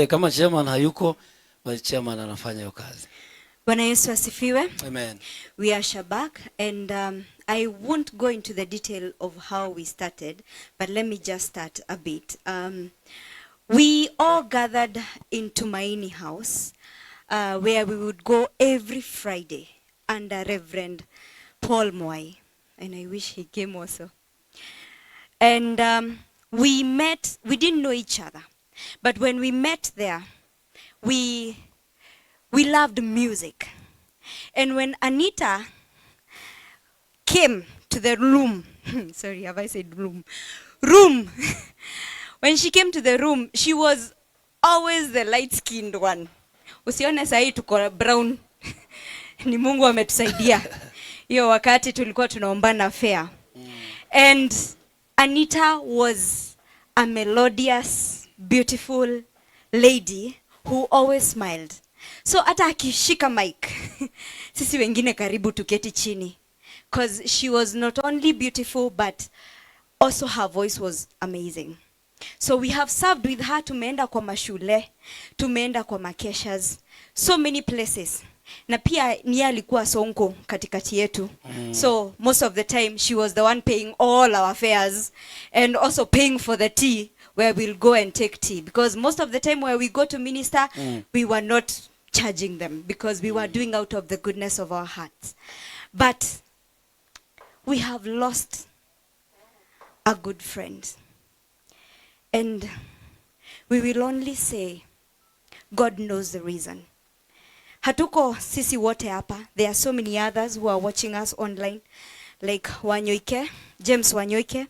Kama chairman hayuko, basi chairman anafanya hiyo kazi. Bwana Yesu asifiwe. Amen. We are Shabak, and I won't go into the detail of how we started, but let me just start a bit. We all gathered in Tumaini House, where we would go every Friday under Reverend Paul Moy, and I wish he came also. And we met, we didn't know each other, but when we met there, we loved music. And when Anita came to the room, sorry, have I said room? Room. When she came to the room, she was always the light-skinned one. Usione sahi tuko brown. Ni Mungu ametusaidia. Hiyo wakati tulikuwa tunaombana fair. And Anita was a melodious, beautiful lady who always smiled. So hata akishika mic, sisi wengine karibu tuketi chini. Because she was not only beautiful, but also her voice was amazing. So we have served with her. Tumeenda kwa mashule, tumeenda kwa makeshas, so many places. Na pia niye alikuwa sonko katikati yetu. So most of the time she was the one paying all our fares and also paying for the tea where we'll go and take tea. Because most of the time where we go to minister, we were not charging them because we were doing out of the goodness of our hearts. But we have lost a good friend. And we will only say, God knows the reason. Hatuko sisi wote hapa. There are so many others who are watching us online. Like Wanyoike, James Wanyoike,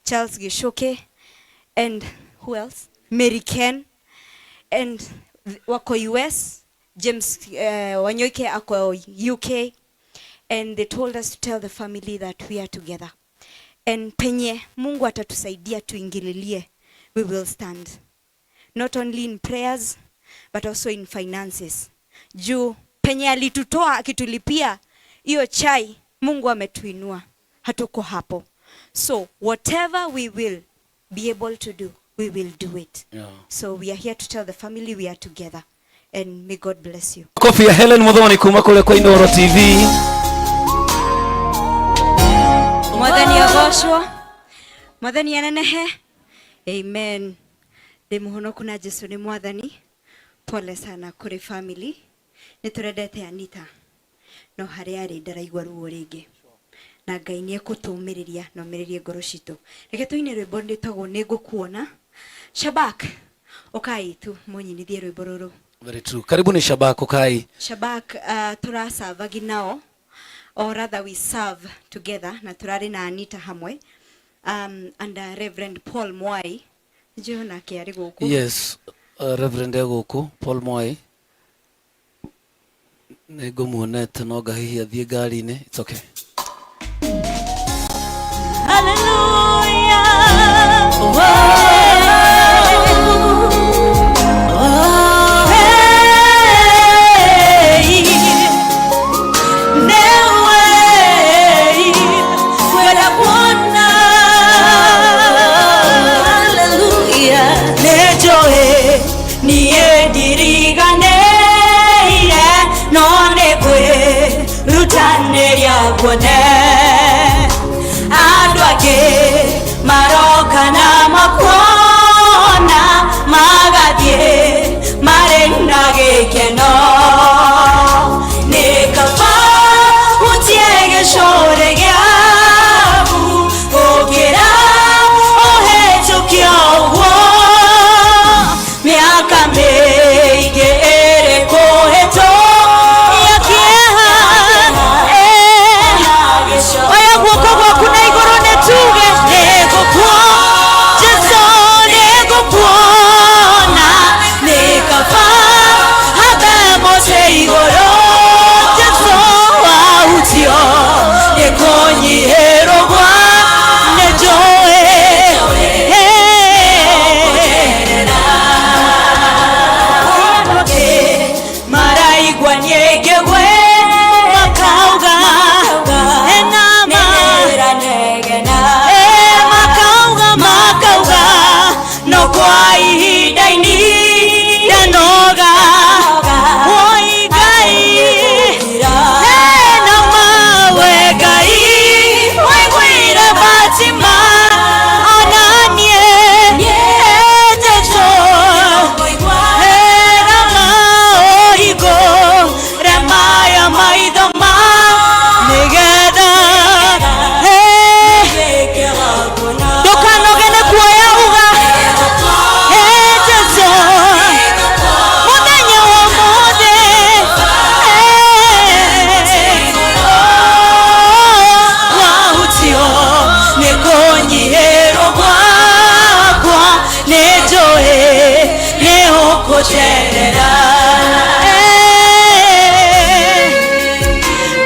Charles Gishoke, and who else? Mary Ken. And wako US, James Wanyoike ako UK. And they told us to tell the family that we are together. And penye Mungu atatusaidia tuingililie, we will stand. Not only in prayers, but also in finances. Juu penye alitutoa akitulipia hiyo chai, Mungu ametuinua. Hatuko hapo. So whatever we will be able to do, we will do it. Yeah. So we are here to tell the family we are together. And may God bless you. Kofi ya Helen Muthoni kuma kule kwa Indoro TV. Mwathani agoshwo. Mwathani anenehe. Amen. Demuhono kuna Jesu ni mwathani. Pole sana kuri family. Niturendete Anita. No haria ari ndaraigwa ruo ringi. Na Ngai ni ekutumiriria no miririe ngoro citu. Reke tuine rwimbo nditagwo nigukuona. Shabak. Okai tu munyinithie rwimbo ruru. Very true. Karibu ni Shabak Okai. Shabak turasavagi nao. Or rather we serve together. Na turari na Anita hamwe. Under Reverend Paul Moy. Jona kiari guku. Yes, Reverend guku Paul Moy. Nego muonete no gahihi athie ngari-ini. It's okay. Hallelujah. Maroka na makona magadie marenda gekeno nekapa utiege shore gyabu ogera ohecho kyawo miaka meige ere koheto yakieha oya guoko gwaku na iguru netuge Jesus gucerera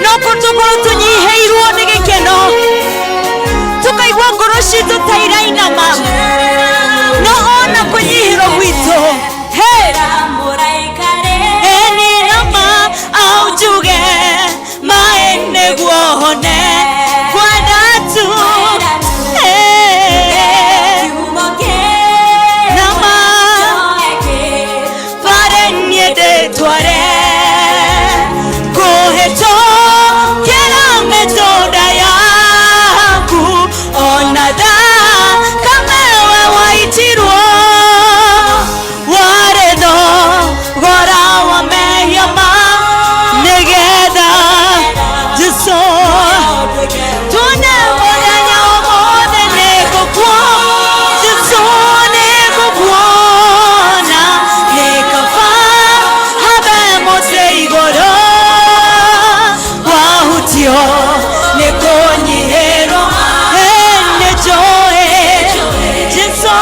no kutukuru tunyiheirwo ni gikeno tukaigwa ngoro citu tairainama no ona kunyihiro gwitu eni nama aujuge maene guohone kwenda tu nama parenye de tware koheto kera metoda yangu onada kamewe waitirwo waredo gora wameyama negeda jiso tune morenya omode nekokwo jiso nekokwona nekafa habe mose igoro wahutio nekonyihero nejoe jiso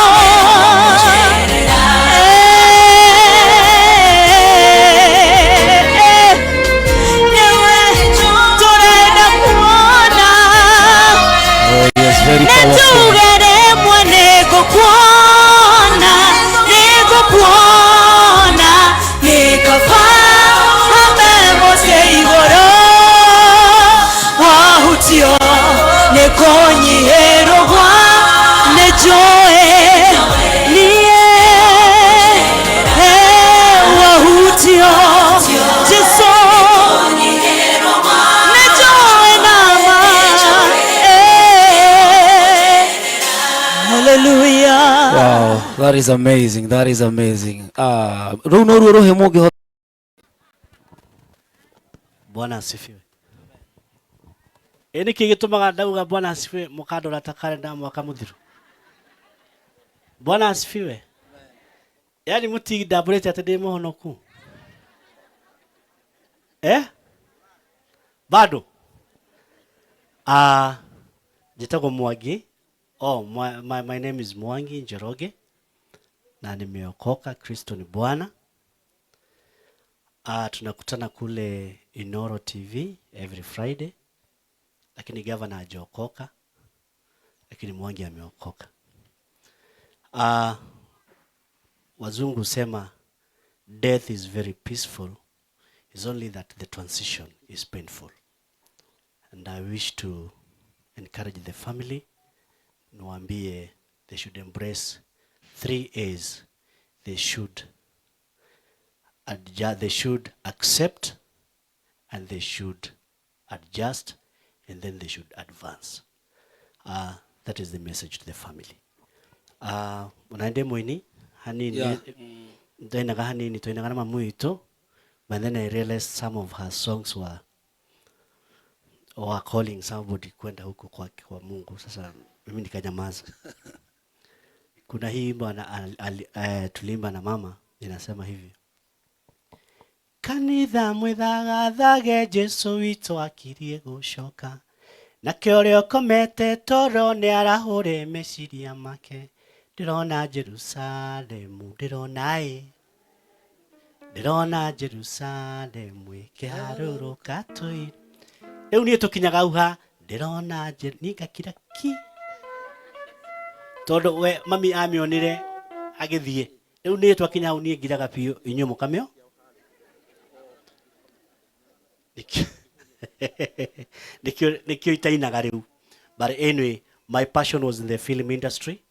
Very powerful. Hallelujah. Wow, that is amazing. That is amazing. Runo rohe moge. Bwana asifiwe. Eni kigitumaga ndauga Bwana asifiwe mukandora takare na mwaka muthiru. Bwana asifiwe. Yaani muti ndaburete ati ndi muhonoku. Bado. Jitago Mwangi. Oh, my name is Mwangi Njoroge. Na nimeokoka, Kristo ni Bwana. Tunakutana kule Inoro TV every Friday. Lakini governor hajaokoka. Lakini Mwangi ameokoka. Wazungu sema death is very peaceful. It's only that the transition is painful. And I wish to encourage the family. Niwaambie they should embrace 3 A's. They should accept, and they should adjust, and then they should advance. That is the message to the family. Unaende mwini hanini ndoinaga hanini toinaga na mamu itu, but then I realized some of her songs were calling somebody kwenda huko kwa Mungu. Sasa mimi nikanyamaza. Kuna hii wimbo tulimba na mama inasema hivi: kanitha mwithathage Jesu witũ akirie gũcoka nake ũrĩa ũkomete toro nĩ arahũre meciria make ndĩrona Jerusalemu ndĩrona Jerusalemu ĩkĩharũrũka tũi rĩu niĩ tũkinyaga uha ndĩrona ningakira ki todo we mami amionire agithie riu ni twakinya hau ni ngiraga piu inyo mukamio nikio itainaga riu. But anyway, my passion was in the film industry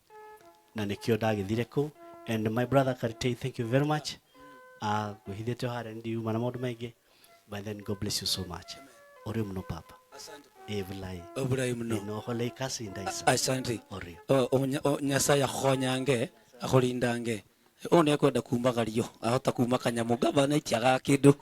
na nikio ndagithire ku. And my brother Karite, thank you very much. Guhithete hara ndi uma na maundu maingi, but then God bless you so much. Ori muno papa. Obulai muno. No hole kasi ndaisa. Asante. Nyasaya khonyange akholindange. One kwenda kumagario ahota kumakanya mugaba na itiaga kindu.